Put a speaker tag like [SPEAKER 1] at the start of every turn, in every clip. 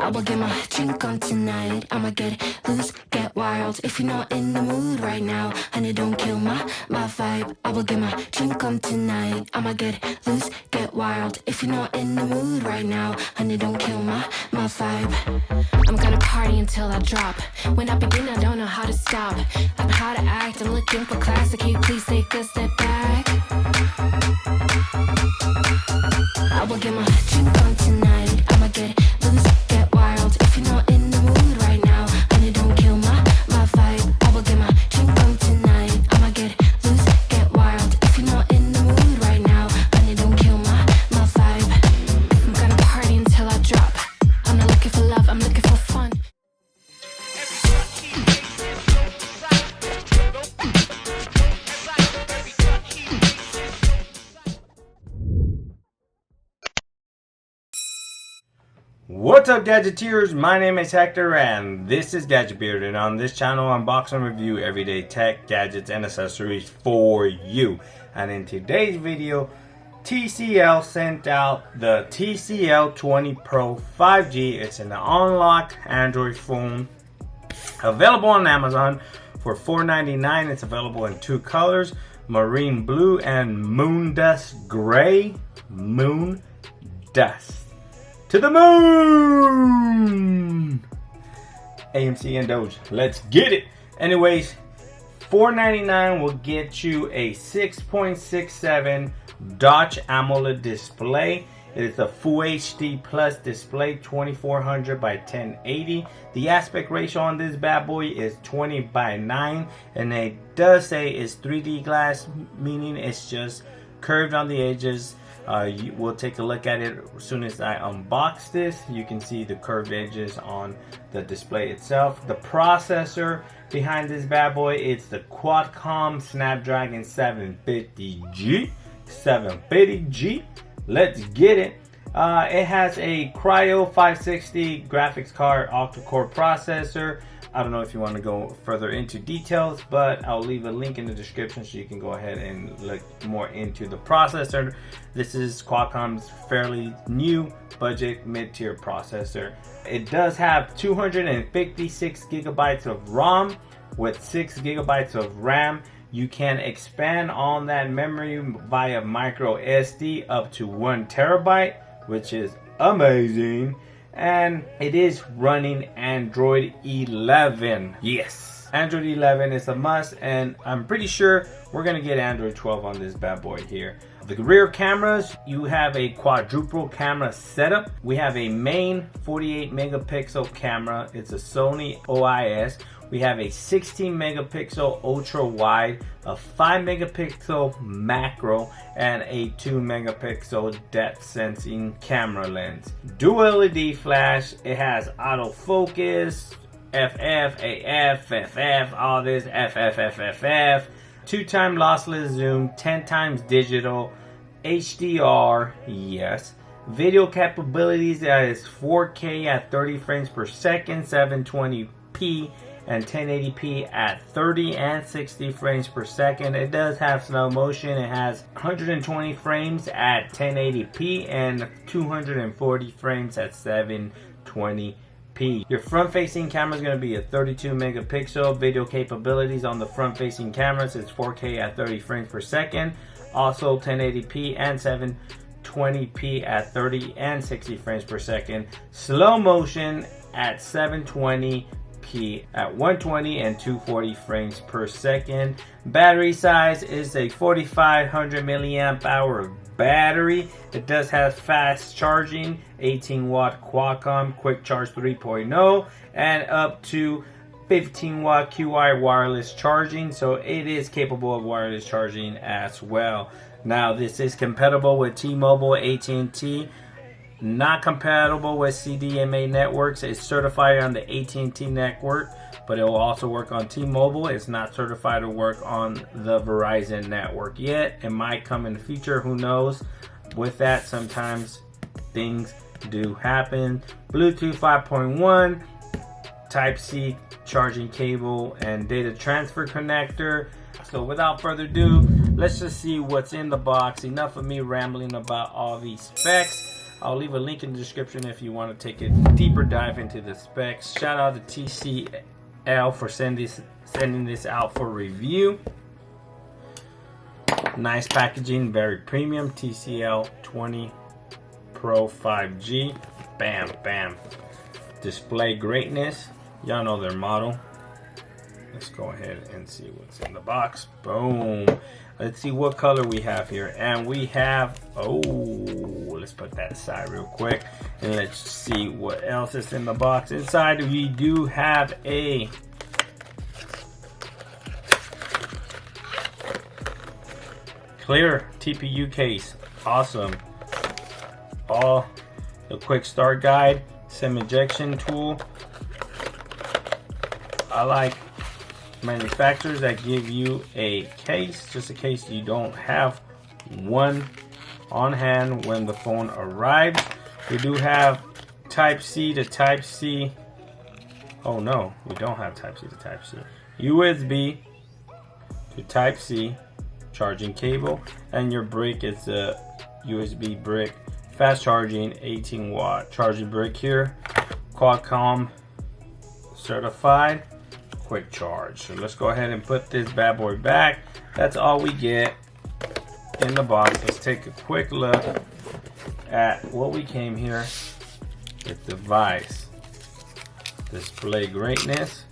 [SPEAKER 1] I will get my drink on tonight. I'ma get loose, get wild. If you're not in the mood right now, honey, don't kill my vibe. I will get my drink on tonight. I'ma get loose, get wild. If you're not in the mood right now, honey, don't kill my vibe. I'm gonna party until I drop. When I begin, I don't know how to stop. I know how to act. I'm looking for class. Can you please take a step back? I will get my drink on tonight. I'ma get loose, get wild. If you're not in the mood right now, honey, don't kill my vibe. I will get my drink on tonight. I'ma get loose, get wild. If you're not in the mood right now, honey, don't kill my vibe. I'm gonna party until I drop. I'm not looking for love, I'm looking for fun.
[SPEAKER 2] What's up, Gadgeteers? My name is Hector and this is Gadget Beard, and on this channel I unbox and review everyday tech, gadgets, and accessories for you. And in today's video, TCL sent out the TCL 20 Pro 5G. It's an unlocked Android phone available on Amazon for $4.99. It's available in two colors, marine blue and moon dust gray. Moon dust. To the moon! AMC and Doge. Let's get it! Anyways, $4.99 will get you a 6.67 Dodge AMOLED display. It is a Full HD Plus display, 2400 by 1080. The aspect ratio on this bad boy is 20:9, and it does say it's 3D glass, meaning it's just curved on the edges. We'll take a look at it as soon as I unbox this. You can see the curved edges on the display itself. The processor behind this bad boy, it's the Qualcomm Snapdragon 750G. Let's get it. It has a Cryo 560 graphics card octa-core processor. I don't know if you want to go further into details, but I'll leave a link in the description so you can go ahead and look more into the processor. This is Qualcomm's fairly new budget mid-tier processor. It does have 256 gigabytes of ROM with 6 gigabytes of RAM. You can expand on that memory via micro SD up to 1 terabyte, which is amazing. And it is running Android 11. Yes, Android 11 is a must, and I'm pretty sure we're gonna get Android 12 on this bad boy here. The rear cameras, you have a quadruple camera setup. We have a main 48 megapixel camera. It's a Sony OIS. We have a 16 megapixel ultra wide, a 5 megapixel macro, and a 2 megapixel depth sensing camera lens. Dual LED flash. It has autofocus, FF, AF, FF, all this FF. 2-time lossless zoom, 10 times digital, HDR, yes. Video capabilities, that is 4K at 30 frames per second, 720p, and 1080p at 30 and 60 frames per second. It does have slow motion. It has 120 frames at 1080p and 240 frames at 720p. Your front facing camera is going to be a 32 megapixel. Video capabilities on the front facing cameras is 4K at 30 frames per second, also 1080p and 720p at 30 and 60 frames per second. Slow motion at 720p at 120 and 240 frames per second. Battery size is a 4500 milliamp hour battery. It does have fast charging, 18 watt Qualcomm quick charge 3.0, and up to 15 watt QI wireless charging, so it is capable of wireless charging as well. Now this is compatible with T-Mobile, AT&T. Not compatible with CDMA networks. It's certified on the AT&T network, but it will also work on T-Mobile. It's not certified to work on the Verizon network yet. It might come in the future, who knows. With that, sometimes things do happen. Bluetooth 5.1, Type-C charging cable, and data transfer connector. So without further ado, let's just see what's in the box. Enough of me rambling about all these specs. I'll leave a link in the description if you want to take a deeper dive into the specs. Shout out to TCL for sending this out for review. Nice packaging, very premium. TCL 20 Pro 5G. Bam, bam. Display greatness. Y'all know their model. Let's go ahead and see what's in the box. Boom. Let's see what color we have here. And we have, let's put that aside real quick. And let's see what else is in the box. Inside we do have a clear TPU case. Awesome. The quick start guide, SIM injection tool. I like manufacturers that give you a case just in case you don't have one on hand when the phone arrives. We do have Type C to Type C. Oh no, we don't have Type C to Type C. USB to Type C charging cable, and your brick is a USB brick, fast charging 18-watt charging brick here, Qualcomm certified, quick charge. So let's go ahead and put this bad boy back. That's all we get in the box. Let's take a quick look at what we came here with. Device display greatness.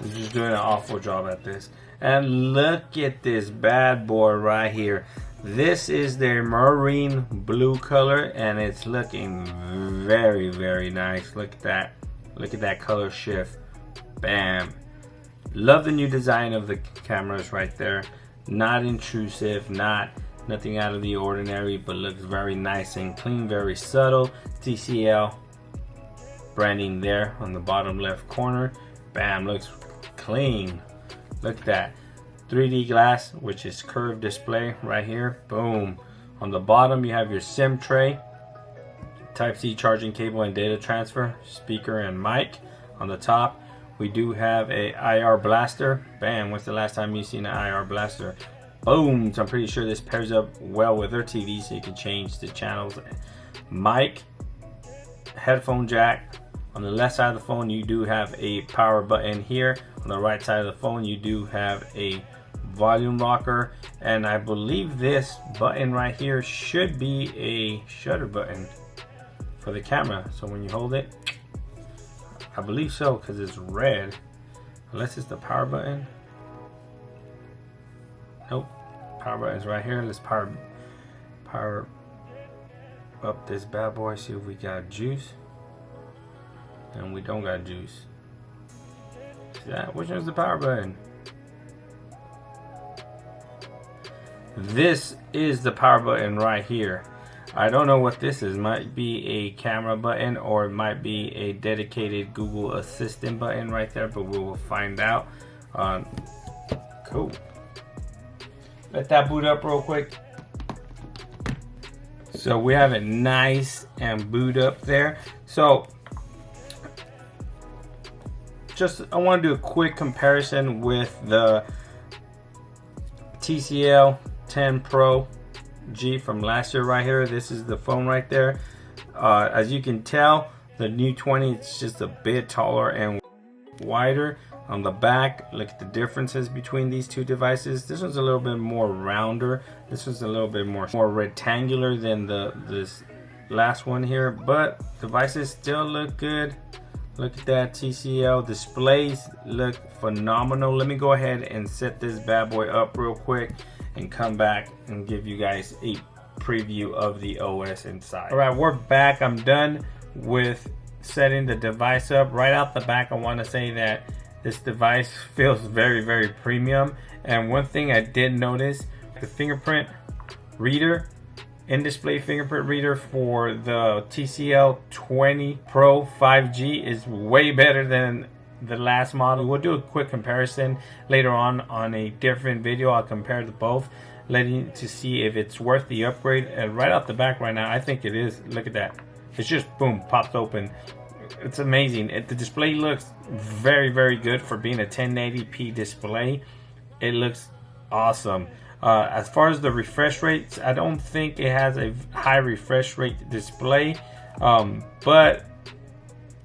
[SPEAKER 2] I'm just doing an awful job at this. And look at this bad boy right here. This is their marine blue color, and it's looking very, very nice. Look at that. Look at that color shift. Bam. Love the new design of the cameras right there. Not intrusive, nothing out of the ordinary, but looks very nice and clean, very subtle. TCL branding there on the bottom left corner. Bam, looks clean. Look at that. 3D glass, which is curved display right here. Boom. On the bottom you have your SIM tray, Type C charging cable and data transfer, speaker and mic. On the top we do have a IR blaster. Bam, when's the last time you seen an IR blaster? Boom. So I'm pretty sure this pairs up well with their TV, so you can change the channels. Mic, headphone jack. On the left side of the phone you do have a power button here. On the right side of the phone you do have a volume rocker, and I believe this button right here should be a shutter button for the camera. So when you hold it, I believe so, because it's red, unless it's the power button. Nope, power button's right here. Let's power up this bad boy, see if we got juice. And we don't got juice. See that? Which one's the power button? This is the power button right here. I don't know what this is. Might be a camera button, or it might be a dedicated Google Assistant button right there, but we will find out. Cool. Let that boot up real quick. So we have it nice and boot up there. So I want to do a quick comparison with the TCL 10 Pro G from last year right here. This is the phone right there. As you can tell, the new 20 is just a bit taller and wider. On the back, look at the differences between these two devices. This one's a little bit more rounder. This one's a little bit more rectangular than this last one here, but devices still look good. Look at that. TCL displays look phenomenal. Let me go ahead and set this bad boy up real quick and come back and give you guys a preview of the OS inside. All right, we're back. I'm done with setting the device up. Right out the back, I want to say that this device feels very, very premium. And one thing I did notice, the fingerprint reader, in-display fingerprint reader for the TCL 20 Pro 5G is way better than the last model. We'll do a quick comparison later on a different video. I'll compare the both, letting to see if it's worth the upgrade. And right off the back right now, I think it is. Look at that. It's just boom, popped open. It's amazing. The display looks very, very good for being a 1080p display. It looks awesome. As far as the refresh rates, I don't think it has a high refresh rate display, but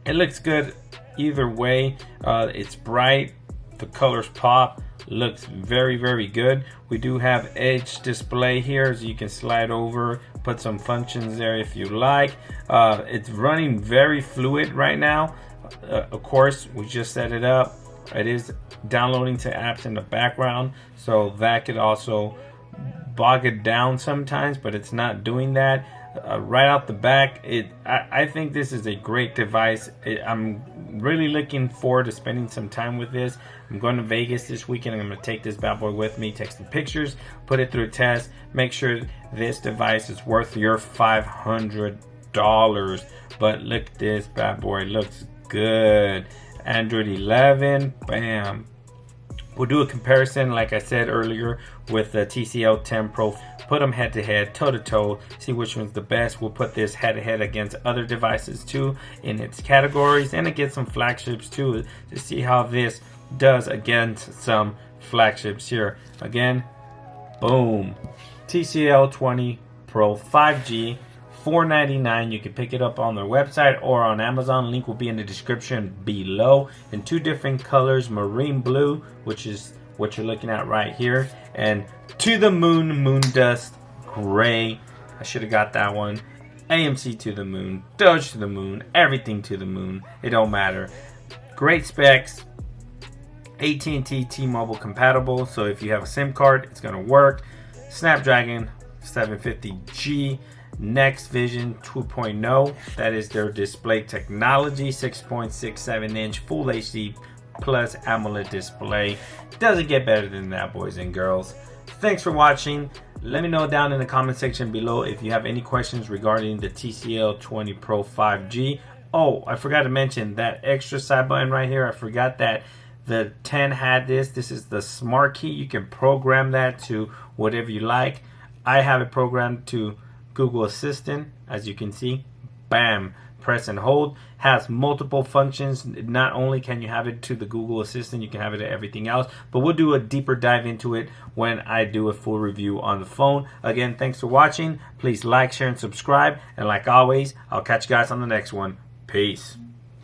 [SPEAKER 2] it looks good either way. It's bright, the colors pop, looks very, very good. We do have edge display here, so you can slide over, put some functions there if you like. It's running very fluid right now. Of course, we just set it up. It is downloading to apps in the background, so that could also bog it down sometimes, but it's not doing that. Right out the back, I think this is a great device. I'm really looking forward to spending some time with this. I'm going to Vegas this weekend. I'm going to take this bad boy with me, take some pictures, put it through a test, make sure this device is worth your $500. But look at this bad boy, it looks good. Android 11, bam. We'll do a comparison, like I said earlier, with the TCL 10 Pro. Put them head to head, toe to toe, see which one's the best. We'll put this head to head against other devices too in its categories, and against some flagships too, to see how this does against some flagships here. Again, boom. TCL 20 Pro 5G. $4.99. You can pick it up on their website or on Amazon. Link will be in the description below. In two different colors, marine blue, which is what you're looking at right here, and to the moon dust gray. I should have got that one. AMC to the moon, Doge to the moon, everything to the moon. It don't matter. Great specs. AT&T T-Mobile compatible, so if you have a SIM card, it's gonna work. Snapdragon 750G. Next Vision 2.0, that is their display technology. 6.67 inch full HD plus AMOLED display. Doesn't get better than that, boys and girls. Thanks for watching. Let me know down in the comment section below if you have any questions regarding the TCL 20 Pro 5G. Oh, I forgot to mention that extra side button right here. I forgot that the 10 had this. This is the smart key. You can program that to whatever you like. I have it programmed to Google Assistant, as you can see. Bam, press and hold. Has multiple functions. Not only can you have it to the Google Assistant, you can have it to everything else, but we'll do a deeper dive into it when I do a full review on the phone. Again, thanks for watching. Please like, share, and subscribe, and like always, I'll catch you guys on the next one. Peace.